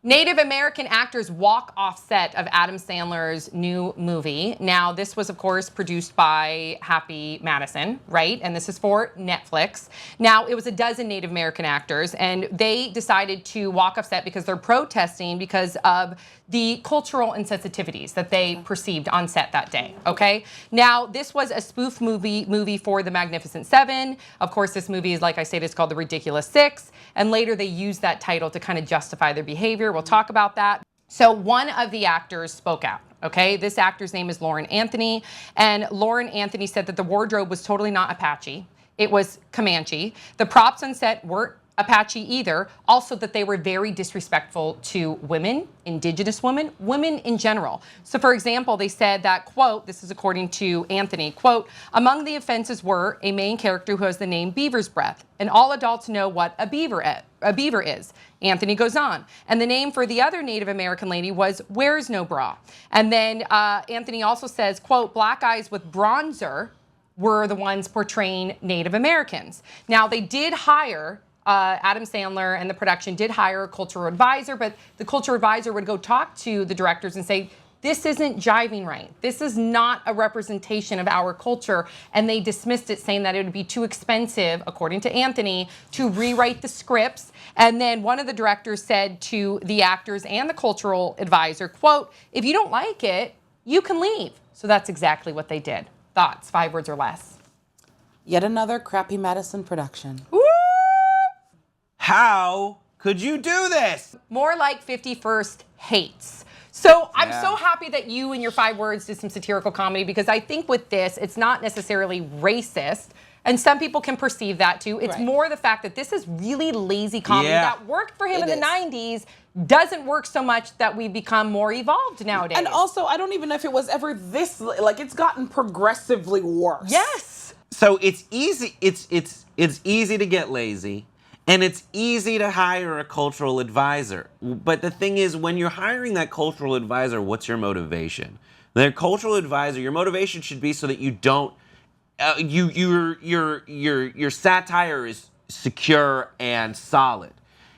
Native American actors walk off set of Adam Sandler's new movie. Now, this was, of course, produced by Happy Madison, right? And this is for Netflix. Now, it was a dozen Native American actors, and they decided to walk off set because they're protesting because of the cultural insensitivities that they perceived on set that day, okay? Now, this was a spoof movie for The Magnificent Seven. Of course, this movie is, like I said, it's called The Ridiculous Six, and later they used that title to kind of justify their behavior. We'll talk about that. So one of the actors spoke out, okay? This actor's name is Lauren Anthony, and Lauren Anthony said that the wardrobe was totally not Apache. It was Comanche. The props on set weren't Apache either. Also that they were very disrespectful to women, indigenous women, women in general. So for example, they said that, quote, this is according to Anthony, quote, among the offenses were a main character who has the name Beaver's Breath, and all adults know what a beaver is. Anthony goes on. And the name for the other Native American lady was Wears No Bra. And then Anthony also says, quote, black eyes with bronzer were the ones portraying Native Americans. Now they did hire Adam Sandler and the production did hire a cultural advisor, but the cultural advisor would go talk to the directors and say, this isn't jiving right. This is not a representation of our culture. And they dismissed it, saying that it would be too expensive, according to Anthony, to rewrite the scripts. And then one of the directors said to the actors and the cultural advisor, quote, if you don't like it, you can leave. So that's exactly what they did. Thoughts, 5 words or less. Yet another crappy Madison production. Woo! How could you do this? More like 51st hates. So I'm so happy that you and your 5 words did some satirical comedy, because I think with this, it's not necessarily racist. And some people can perceive that too. It's more the fact that this is really lazy comedy that worked for him in the 90s, doesn't work so much that we've become more evolved nowadays. And also, I don't even know if it was ever this, like, it's gotten progressively worse. Yes. So it's easy, it's easy to get lazy. And it's easy to hire a cultural advisor. But the thing is, when you're hiring that cultural advisor, what's your motivation? The cultural advisor, your motivation should be so that you don't, your satire is secure and solid.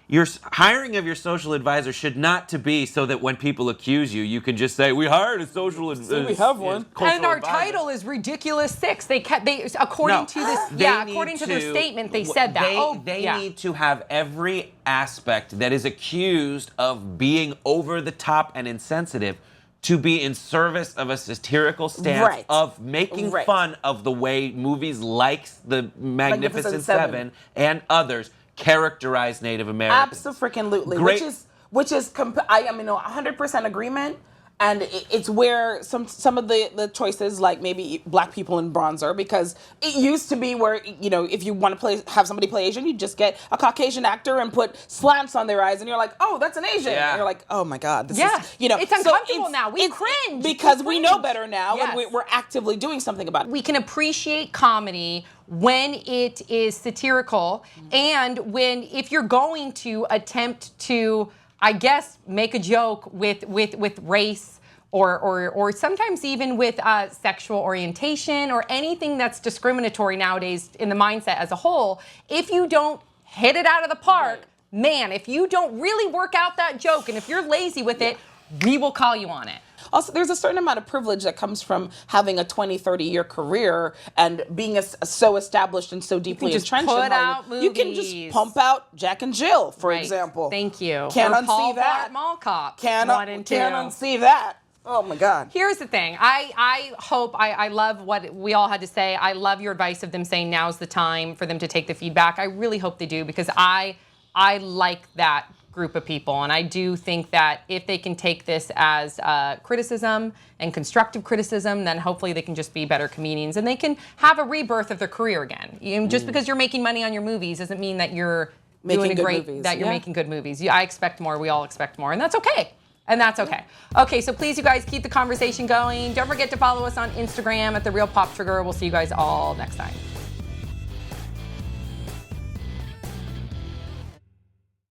Your hiring of your social advisor should not to be so that when people accuse you, you can just say, we hired a social advisor. We have one. And our title is Ridiculous Six. According to their statement, they said that. They need to have every aspect that is accused of being over the top and insensitive to be in service of a satirical stance of making fun of the way movies like The Magnificent Seven and others characterize Native Americans. Absolutely. Which is I mean, 100% agreement. And it's where some of the choices, like maybe black people in bronzer, because it used to be where, you know, if you want to have somebody play Asian, you just get a Caucasian actor and put slants on their eyes, and you're like, oh, that's an Asian. And you're like, oh my God, this is, you know. It's uncomfortable now. We cringe. Because we know better now, and we're actively doing something about it. We can appreciate comedy when it is satirical, and if you're going to attempt to, I guess, make a joke with race or sometimes even with sexual orientation or anything that's discriminatory nowadays in the mindset as a whole, if you don't hit it out of the park, man, if you don't really work out that joke and if you're lazy with it, we will call you on it. Also, there's a certain amount of privilege that comes from having a 20, 30-year career and being so established and so deeply entrenched in Hollywood. You can just pump out Jack and Jill, for example. Thank you. Can't or unsee Paul that. Mall Cop. Can't unsee that. Oh my God. Here's the thing. I hope, I love what we all had to say. I love your advice of them saying now's the time for them to take the feedback. I really hope they do, because I like that group of people, and I do think that if they can take this as criticism and constructive criticism, then hopefully they can just be better comedians and they can have a rebirth of their career again. Just because you're making money on your movies doesn't mean that you're making good movies. I expect more. We all expect more, and that's okay. And that's okay. Okay, so please, you guys, keep the conversation going. Don't forget to follow us on Instagram at The Real Pop Trigger. We'll see you guys all next time.